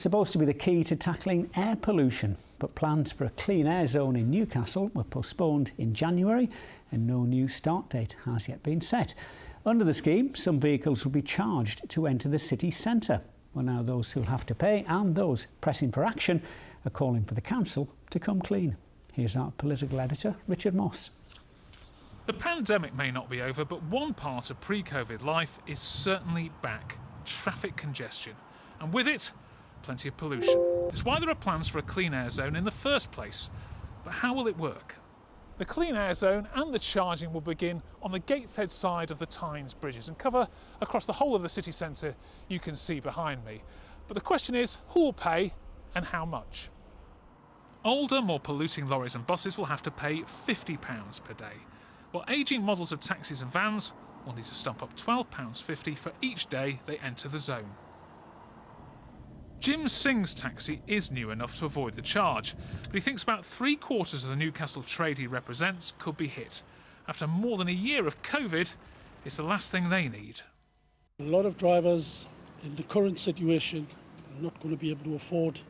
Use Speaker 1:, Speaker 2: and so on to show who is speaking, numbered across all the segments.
Speaker 1: Supposed to be the key to tackling air pollution, but plans for a clean air zone in Newcastle were postponed in January and no new start date has yet been set. Under the scheme, some vehicles will be charged to enter the city centre. Well, now those who'll have to pay and those pressing for action are calling for the council to come clean. Here's our political editor, Richard Moss.
Speaker 2: The pandemic may not be over, but one part of pre-Covid life is certainly back: traffic congestion. And with it, plenty of pollution. It's why there are plans for a clean air zone in the first place. But how will it work? The clean air zone and the charging will begin on the Gateshead side of the Tyne's bridges and cover across the whole of the city centre you can see behind me. But the question is, who will pay and how much? Older, more polluting lorries and buses will have to pay £50 per day, while ageing models of taxis and vans will need to stump up £12.50 for each day they enter the zone. Jim Singh's taxi is new enough to avoid the charge, but he thinks about 3/4 of the Newcastle trade he represents could be hit. After more than a year of Covid, it's the last thing they need.
Speaker 3: A lot of drivers in the current situation are not going to be able to afford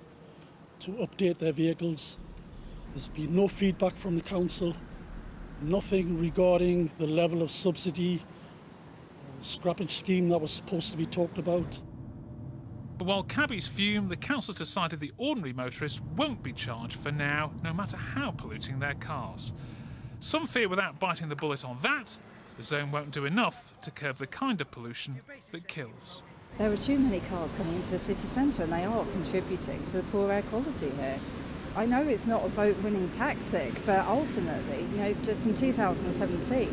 Speaker 3: to update their vehicles. There's been no feedback from the council, nothing regarding the level of subsidy or scrappage scheme that was supposed to be talked about.
Speaker 2: But while cabbies fume, the council decided the ordinary motorists won't be charged for now, no matter how polluting their cars. Some fear without biting the bullet on that, the zone won't do enough to curb the kind of pollution that kills.
Speaker 4: There are too many cars coming into the city centre and they are contributing to the poor air quality here. I know it's not a vote-winning tactic, but ultimately, just in 2017,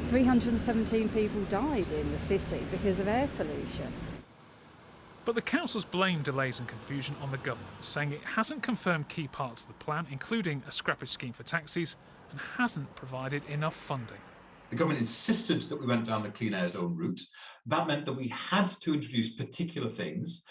Speaker 4: 317 people died in the city because of air pollution.
Speaker 2: But the council's blamed delays and confusion on the government, saying it hasn't confirmed key parts of the plan, including a scrappage scheme for taxis, and hasn't provided enough funding.
Speaker 5: The government insisted that we went down the clean air zone route. That meant that we had to introduce particular things,